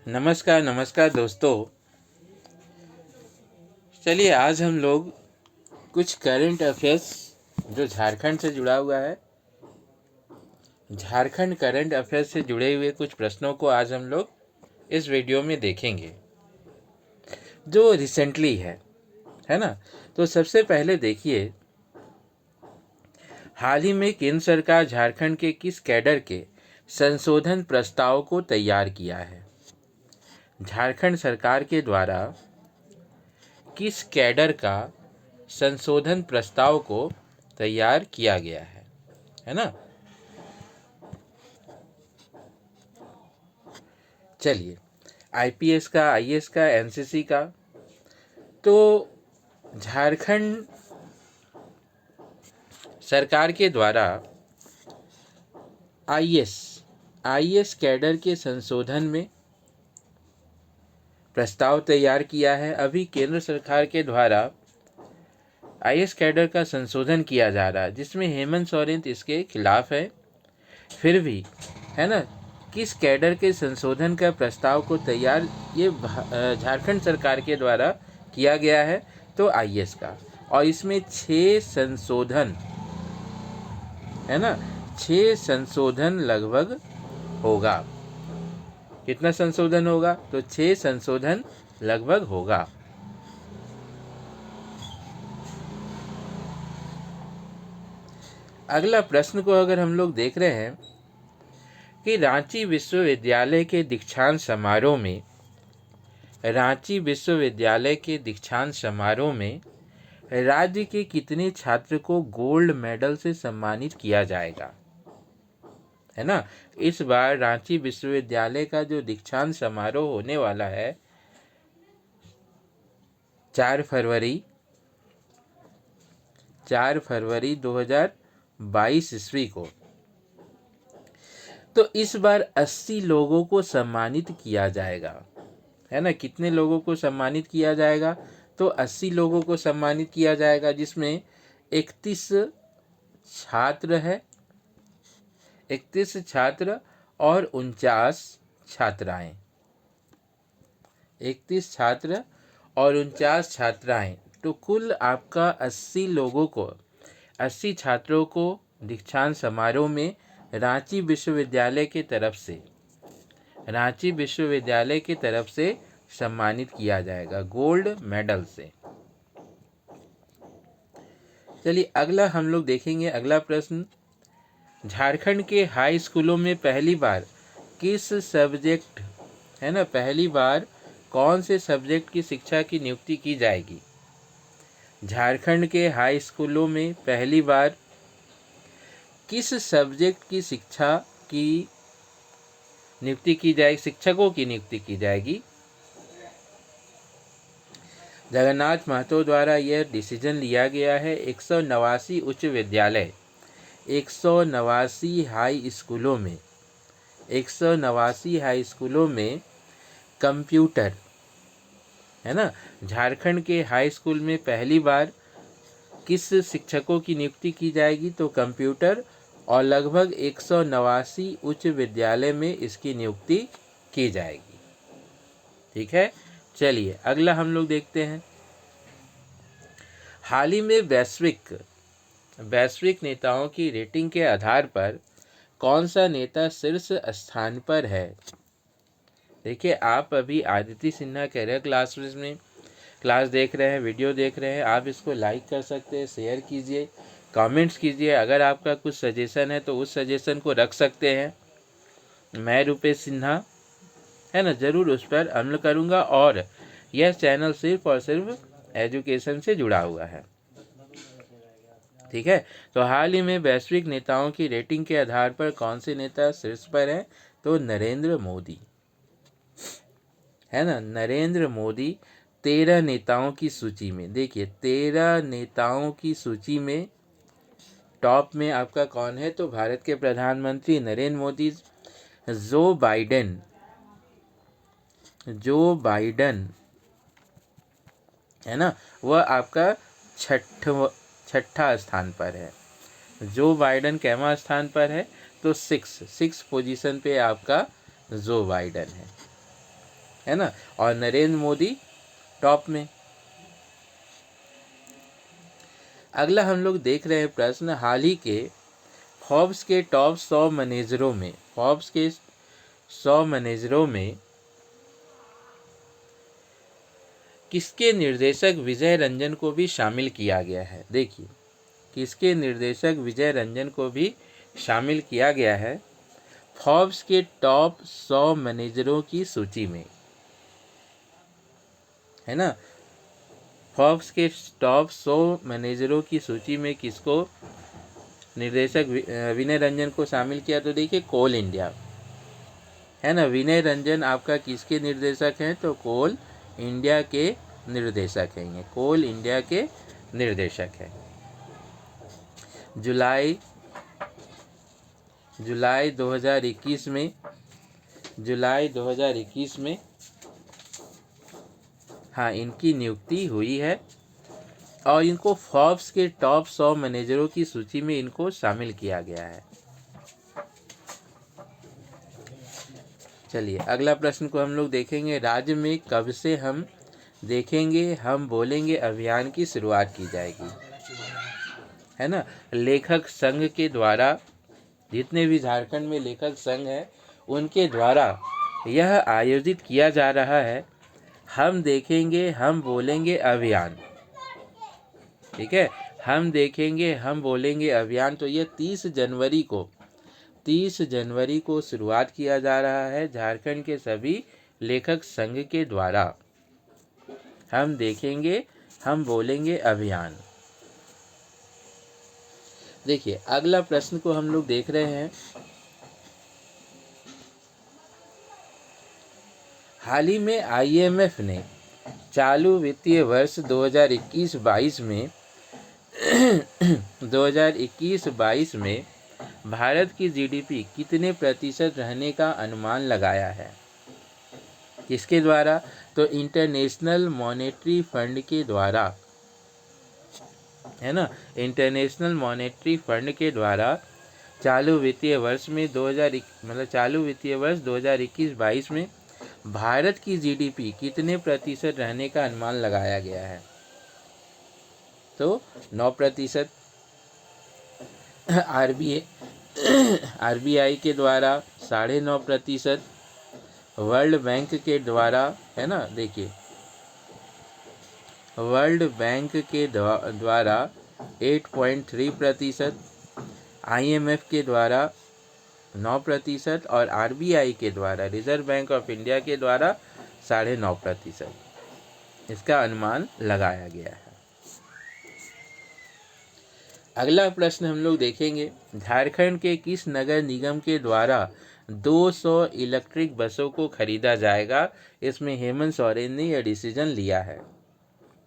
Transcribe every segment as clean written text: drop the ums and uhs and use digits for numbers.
नमस्कार नमस्कार दोस्तों। चलिए आज हम लोग कुछ करंट अफेयर्स जो झारखंड से जुड़ा हुआ है, झारखंड करंट अफेयर्स से जुड़े हुए कुछ प्रश्नों को आज हम लोग इस वीडियो में देखेंगे जो रिसेंटली है ना। तो सबसे पहले देखिए, हाल ही में केंद्र सरकार झारखंड के किस कैडर के संशोधन प्रस्ताव को तैयार किया है। झारखंड सरकार के द्वारा किस कैडर का संशोधन प्रस्ताव को तैयार किया गया है ना। चलिए, आईपीएस का, आईएएस का, एनसीसी का। तो झारखंड सरकार के द्वारा आईएएस कैडर के संशोधन में प्रस्ताव तैयार किया है। अभी केंद्र सरकार के द्वारा आईएएस कैडर का संशोधन किया जा रहा है, जिसमें हेमंत सोरेन इसके खिलाफ है। फिर भी है ना, किस कैडर के संशोधन का प्रस्ताव को तैयार ये झारखंड सरकार के द्वारा किया गया है, तो आईएएस का। और इसमें 6 संशोधन है ना, 6 संशोधन लगभग होगा। कितना संशोधन होगा? तो 6 संशोधन लगभग होगा। अगला प्रश्न को अगर हम लोग देख रहे हैं कि रांची विश्वविद्यालय के दीक्षांत समारोह में राज्य के कितने छात्र को गोल्ड मेडल से सम्मानित किया जाएगा, है ना। इस बार रांची विश्वविद्यालय का जो दीक्षांत समारोह होने वाला है 4 फरवरी 2022 ईस्वी को, तो इस बार 80 लोगों को सम्मानित किया जाएगा, है ना। कितने लोगों को सम्मानित किया जाएगा? तो 80 लोगों को सम्मानित किया जाएगा, जिसमें 31 छात्र है, 31 छात्र और 49 छात्राएं। 31 छात्र और 49 छात्राएं, तो कुल आपका 80 छात्रों को दीक्षांत समारोह में रांची विश्वविद्यालय की तरफ से सम्मानित किया जाएगा गोल्ड मेडल से। चलिए अगला हम लोग देखेंगे। अगला प्रश्न, झारखंड के हाई स्कूलों में पहली बार कौन से सब्जेक्ट की शिक्षा की नियुक्ति की जाएगी? झारखंड के हाई स्कूलों में पहली बार किस सब्जेक्ट की शिक्षा की नियुक्ति की जाएगी, शिक्षकों की नियुक्ति की जाएगी? जगन्नाथ महतो द्वारा यह डिसीजन लिया गया है। 189 उच्च विद्यालय, 189 हाई स्कूलों में कंप्यूटर, है ना। झारखंड के हाई स्कूल में पहली बार किस शिक्षकों की नियुक्ति की जाएगी? तो कंप्यूटर, और लगभग 189 उच्च विद्यालय में इसकी नियुक्ति की जाएगी। ठीक है। चलिए अगला हम लोग देखते हैं। हाल ही में वैश्विक नेताओं की रेटिंग के आधार पर कौन सा नेता शीर्ष स्थान पर है? देखिए, आप अभी आदित्य सिन्हा कैरियर क्लासेस में क्लास देख रहे हैं, वीडियो देख रहे हैं, आप इसको लाइक कर सकते हैं, शेयर कीजिए, कमेंट्स कीजिए। अगर आपका कुछ सजेशन है तो उस सजेशन को रख सकते हैं। मैं रुपेश सिन्हा, है ना, ज़रूर उस पर अमल करूँगा। और यह चैनल सिर्फ और सिर्फ एजुकेशन से जुड़ा हुआ है। ठीक है। तो हाल ही में वैश्विक नेताओं की रेटिंग के आधार पर कौन से नेता शीर्ष पर हैं? तो नरेंद्र मोदी, है ना। नरेंद्र मोदी 13 नेताओं की सूची में, देखिए 13 नेताओं की सूची में टॉप में आपका कौन है? तो भारत के प्रधानमंत्री नरेंद्र मोदी। जो बाइडेन, है ना, वह आपका छठा स्थान पर है। जो बाइडेन कैमा स्थान पर है? तो 6 पोजीशन पे आपका जो बाइडेन है। है ना, और नरेंद्र मोदी टॉप में। अगला हम लोग देख रहे हैं प्रश्न, हाल ही के फोर्ब्स के टॉप 100 मैनेजरों में, फोर्ब्स के 100 मैनेजरों में किसके निर्देशक विजय रंजन को भी शामिल किया गया है। देखिए, किसके निर्देशक विजय रंजन को भी शामिल किया गया है फोर्ब्स के टॉप 100 मैनेजरों की सूची में, है ना। फोर्ब्स के टॉप 100 मैनेजरों की सूची में किसको निर्देशक विनय रंजन को शामिल किया, तो देखिए कोल इंडिया, है ना। विनय रंजन आपका किसके निर्देशक हैं, तो कोल इंडिया के निर्देशक हैं, ये कोल इंडिया के निर्देशक हैं। जुलाई 2021 में, जुलाई 2021 में हाँ इनकी नियुक्ति हुई है और इनको फोर्ब्स के टॉप 100 मैनेजरों की सूची में इनको शामिल किया गया है। चलिए अगला प्रश्न को हम लोग देखेंगे, राज्य में कब से हम देखेंगे हम बोलेंगे अभियान की शुरुआत की जाएगी, है ना। लेखक संघ के द्वारा, जितने भी झारखंड में लेखक संघ है उनके द्वारा यह आयोजित किया जा रहा है हम देखेंगे हम बोलेंगे अभियान, ठीक है। हम देखेंगे हम बोलेंगे अभियान, तो ये 30 जनवरी को शुरुआत किया जा रहा है झारखंड के सभी लेखक संघ के द्वारा। हम देखेंगे हम बोलेंगे अभियान। देखिए अगला प्रश्न को हम लोग देख रहे हैं, हाल ही में IMF ने चालू वित्तीय वर्ष 2021-22 में 2021-22 में भारत की GDP कितने प्रतिशत रहने का अनुमान लगाया है, किसके द्वारा, तो इंटरनेशनल मॉनेटरी फंड के द्वारा, है ना। इंटरनेशनल मॉनेटरी फंड के द्वारा चालू वित्तीय वर्ष में 2021-22 में भारत की GDP कितने प्रतिशत रहने का अनुमान लगाया गया है, तो 9%। RBI के द्वारा 9.5%, वर्ल्ड बैंक के द्वारा, है ना, देखिए वर्ल्ड बैंक के द्वारा 8.3%, IMF के द्वारा 9% और RBI के द्वारा, रिजर्व बैंक ऑफ इंडिया के द्वारा 9.5%, इसका अनुमान लगाया गया है। अगला प्रश्न हम लोग देखेंगे, झारखंड के किस नगर निगम के द्वारा 200 इलेक्ट्रिक बसों को खरीदा जाएगा, इसमें हेमंत सोरेन ने यह डिसीजन लिया है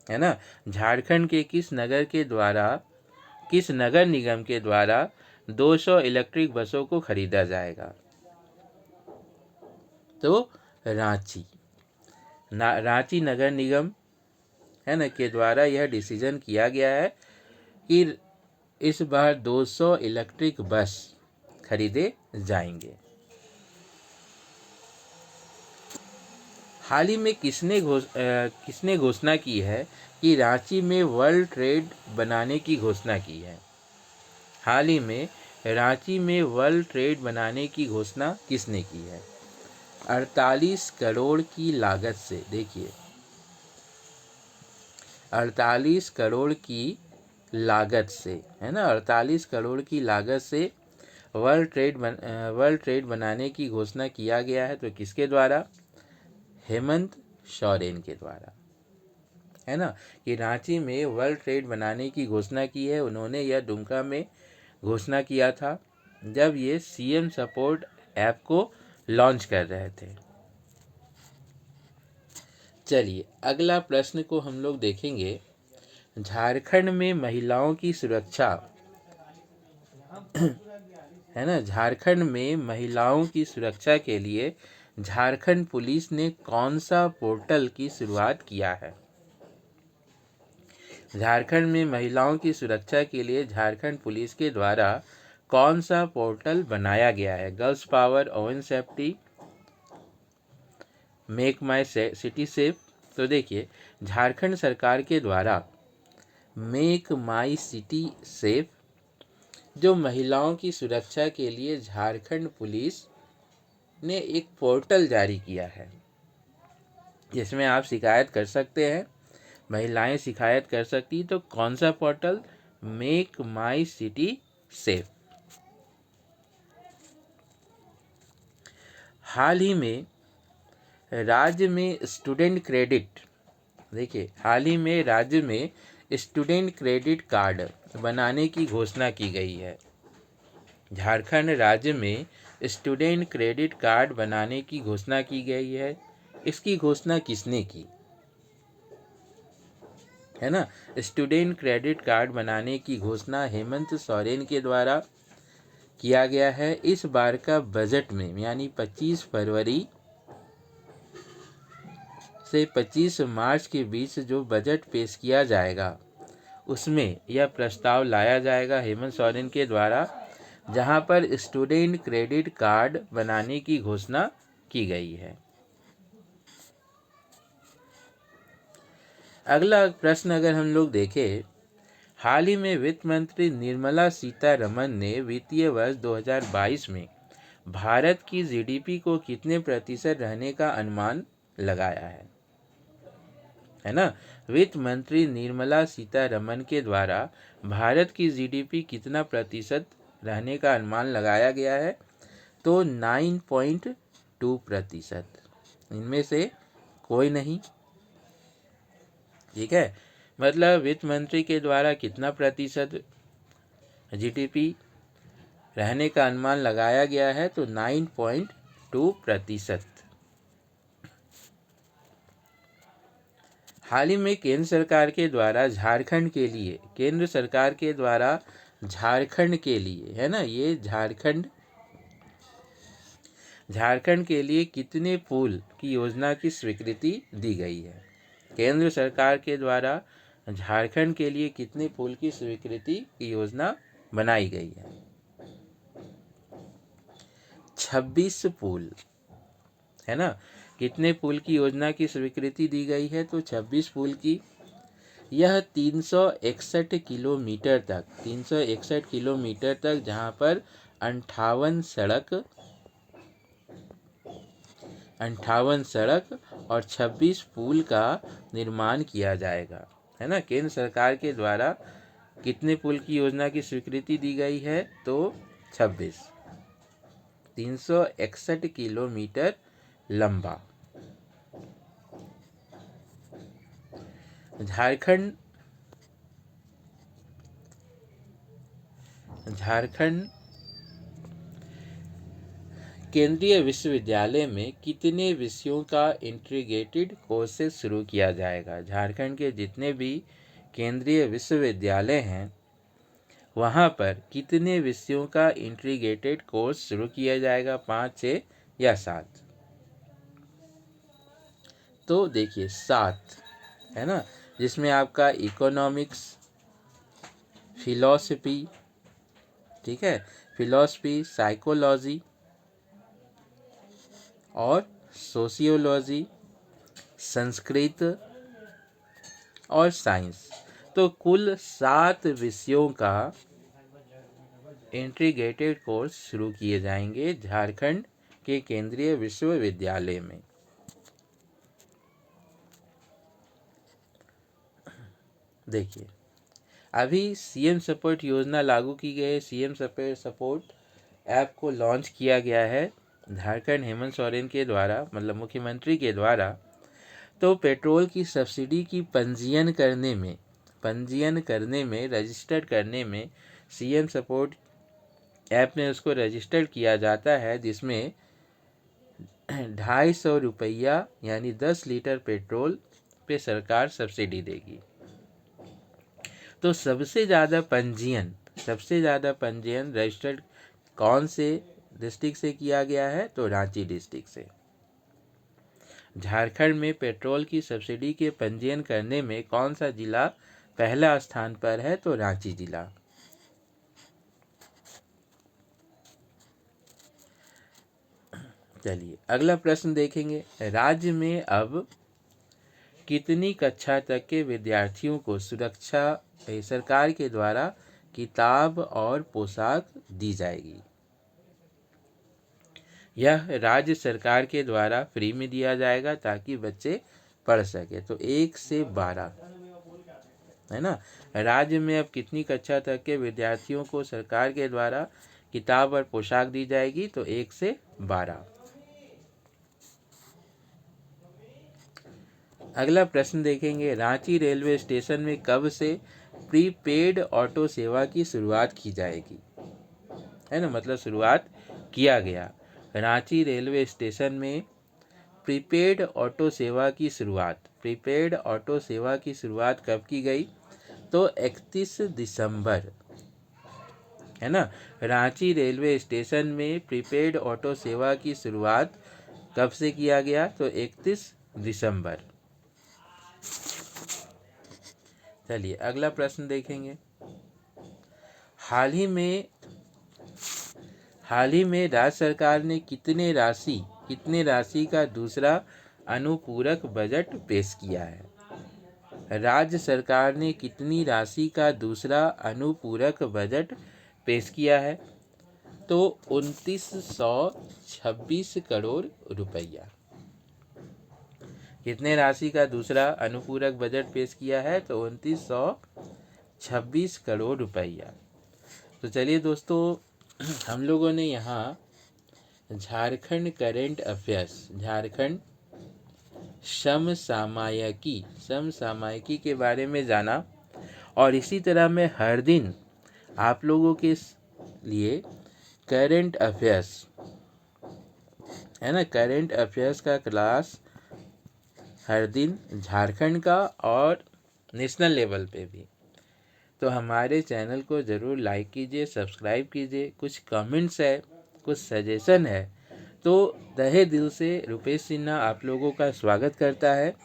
ना। झारखंड के किस नगर निगम के द्वारा 200 इलेक्ट्रिक बसों को खरीदा जाएगा, तो रांची नगर निगम, है ना, के द्वारा यह डिसीजन किया गया है कि इस बार 200 इलेक्ट्रिक बस खरीदे जाएंगे। हाल ही में किसने घोषणा की है कि रांची में वर्ल्ड ट्रेड बनाने की घोषणा की है। हाल ही में रांची में वर्ल्ड ट्रेड बनाने की घोषणा किसने की है, 48 करोड़ की लागत से, देखिए 48 करोड़ की लागत से, है ना, 48 करोड़ की लागत से वर्ल्ड ट्रेड बनाने की घोषणा किया गया है, तो किसके द्वारा, हेमंत सोरेन के द्वारा, है ना, कि रांची में वर्ल्ड ट्रेड बनाने की घोषणा की है। उन्होंने यह दुमका में घोषणा किया था जब ये CM सपोर्ट ऐप को लॉन्च कर रहे थे। चलिए अगला प्रश्न को हम लोग देखेंगे, झारखंड में महिलाओं की सुरक्षा, है ना, झारखंड में महिलाओं की सुरक्षा के लिए झारखंड पुलिस ने कौन सा पोर्टल की शुरुआत किया है। झारखंड में महिलाओं की सुरक्षा के लिए झारखंड पुलिस के द्वारा कौन सा पोर्टल बनाया गया है, girls power, oven safety, make my city safe. तो देखिए, झारखंड सरकार के द्वारा मेक माई सिटी सेफ जो महिलाओं की सुरक्षा के लिए झारखंड पुलिस ने एक पोर्टल जारी किया है, जिसमें आप शिकायत कर सकते हैं, महिलाएं शिकायत कर सकती। तो कौन सा portal? Make my city safe. हाल ही में राज्य में स्टूडेंट क्रेडिट, देखिए हाल ही में राज्य में स्टूडेंट क्रेडिट कार्ड बनाने की घोषणा की गई है। झारखंड राज्य में स्टूडेंट क्रेडिट कार्ड बनाने की घोषणा की गई है। इसकी घोषणा किसने की है ना? स्टूडेंट क्रेडिट कार्ड बनाने की घोषणा हेमंत सोरेन के द्वारा किया गया है। इस बार का बजट में यानी 25 फरवरी से 25 मार्च के बीच जो बजट पेश किया जाएगा, उसमें यह प्रस्ताव लाया जाएगा हेमंत सोरेन के द्वारा, जहां पर स्टूडेंट क्रेडिट कार्ड बनाने की घोषणा की गई है। अगला प्रश्न अगर हम लोग देखें, हाल ही में वित्त मंत्री निर्मला सीतारमण ने वित्तीय वर्ष 2022 में भारत की जीडीपी को कितने प्रतिशत रहने का अनुमान लगाया है ना? वित्त मंत्री निर्मला सीतारमण के द्वारा भारत की जीडीपी कितना प्रतिशत रहने का अनुमान लगाया गया है? तो 9.2%। इनमें से कोई नहीं, ठीक है। मतलब वित्त मंत्री के द्वारा कितना प्रतिशत जीडीपी रहने का अनुमान लगाया गया है? तो 9.2%। हाल ही में केंद्र सरकार के द्वारा झारखंड के लिए, केंद्र सरकार के द्वारा झारखंड के लिए, है ना, ये झारखंड के लिए कितने पुल की योजना की स्वीकृति दी गई है? केंद्र सरकार के द्वारा झारखंड के लिए कितने पुल की स्वीकृति की योजना बनाई गई है? 26 पुल, है ना। कितने पुल की योजना की स्वीकृति दी गई है? तो 26 पुल की। यह 361 किलोमीटर तक, जहां पर 58 सड़क और 26 पुल का निर्माण किया जाएगा, है ना। केंद्र सरकार के द्वारा कितने पुल की योजना की स्वीकृति दी गई है? तो 26। 361 किलोमीटर लंबा। झारखंड केंद्रीय विश्वविद्यालय में कितने विषयों का इंटीग्रेटेड कोर्सेज शुरू किया जाएगा? झारखंड के जितने भी केंद्रीय विश्वविद्यालय हैं, वहाँ पर कितने विषयों का इंटीग्रेटेड कोर्स शुरू किया जाएगा? 5, 6 या 7? तो देखिए 7, है ना, जिसमें आपका इकोनॉमिक्स, फिलॉसफी, ठीक है, फिलॉसफी, साइकोलॉजी और सोशियोलॉजी, संस्कृत और साइंस। तो कुल 7 विषयों का इंटीग्रेटेड कोर्स शुरू किए जाएंगे झारखंड के केंद्रीय विश्वविद्यालय में। देखिए, अभी सीएम सपोर्ट योजना लागू की गई है। सीएम सपोर्ट ऐप को लॉन्च किया गया है झारखंड हेमंत सोरेन के द्वारा, मतलब मुख्यमंत्री के द्वारा। तो पेट्रोल की सब्सिडी की पंजीयन करने में रजिस्टर्ड करने में सीएम सपोर्ट ऐप में उसको रजिस्टर्ड किया जाता है, जिसमें 250 रुपया यानी 10 लीटर पेट्रोल पे सरकार सब्सिडी देगी। तो सबसे ज़्यादा पंजीयन रजिस्टर्ड कौन से डिस्ट्रिक्ट से किया गया है? तो रांची डिस्ट्रिक्ट से। झारखंड में पेट्रोल की सब्सिडी के पंजीयन करने में कौन सा जिला पहला स्थान पर है? तो रांची जिला। चलिए अगला प्रश्न देखेंगे। राज्य में अब कितनी कक्षा तक के विद्यार्थियों को सुरक्षा सरकार के द्वारा किताब और पोशाक दी जाएगी? यह राज्य सरकार के द्वारा फ्री में दिया जाएगा ताकि बच्चे पढ़ सके। तो 1 से 12 है ना। राज्य में अब कितनी कक्षा तक के विद्यार्थियों को सरकार के द्वारा किताब और पोशाक दी जाएगी? तो 1 से 12। अगला प्रश्न देखेंगे। रांची रेलवे स्टेशन में कब से प्रीपेड ऑटो सेवा की शुरुआत की जाएगी? है ना, मतलब शुरुआत किया गया। रांची रेलवे स्टेशन में प्रीपेड ऑटो सेवा की शुरुआत कब की गई? तो 31 दिसंबर, है ना। रांची रेलवे स्टेशन में प्रीपेड ऑटो सेवा की शुरुआत कब से किया गया? तो 31 दिसंबर। चलिए अगला प्रश्न देखेंगे। हाल ही में राज्य सरकार ने कितने राशि का दूसरा अनुपूरक बजट पेश किया है? राज्य सरकार ने कितनी राशि का दूसरा अनुपूरक बजट पेश किया है? तो 2926 करोड़ रुपया। कितने राशि का दूसरा अनुपूरक बजट पेश किया है? तो 2926 करोड़ रुपया। तो चलिए दोस्तों, हम लोगों ने यहाँ झारखंड करेंट अफेयर्स, झारखंड समसामयिकी के बारे में जाना। और इसी तरह मैं हर दिन आप लोगों के लिए करेंट अफेयर्स, है ना, करेंट अफेयर्स का क्लास हर दिन झारखंड का और नेशनल लेवल पे भी। तो हमारे चैनल को ज़रूर लाइक कीजिए, सब्सक्राइब कीजिए। कुछ कमेंट्स है, कुछ सजेशन है, तो तहे दिल से रुपेश सिन्हा आप लोगों का स्वागत करता है।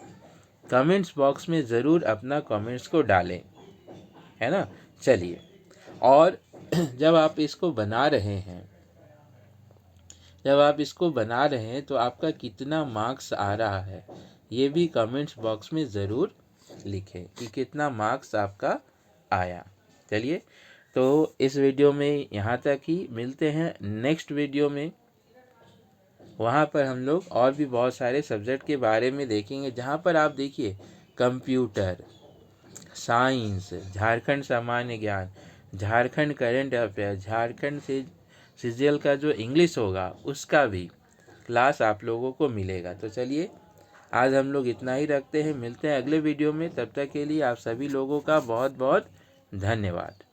कमेंट्स बॉक्स में ज़रूर अपना कमेंट्स को डालें, है ना। चलिए, और जब आप इसको बना रहे हैं तो आपका कितना मार्क्स आ रहा है, ये भी कमेंट्स बॉक्स में ज़रूर लिखें कि कितना मार्क्स आपका आया। चलिए, तो इस वीडियो में यहाँ तक ही। मिलते हैं नेक्स्ट वीडियो में। वहाँ पर हम लोग और भी बहुत सारे सब्जेक्ट के बारे में देखेंगे, जहाँ पर आप देखिए कंप्यूटर साइंस, झारखंड सामान्य ज्ञान, झारखंड करंट अफेयर, झारखंड से सीजीएल का जो इंग्लिश होगा उसका भी क्लास आप लोगों को मिलेगा। तो चलिए, आज हम लोग इतना ही रखते हैं। मिलते हैं अगले वीडियो में। तब तक के लिए आप सभी लोगों का बहुत बहुत धन्यवाद।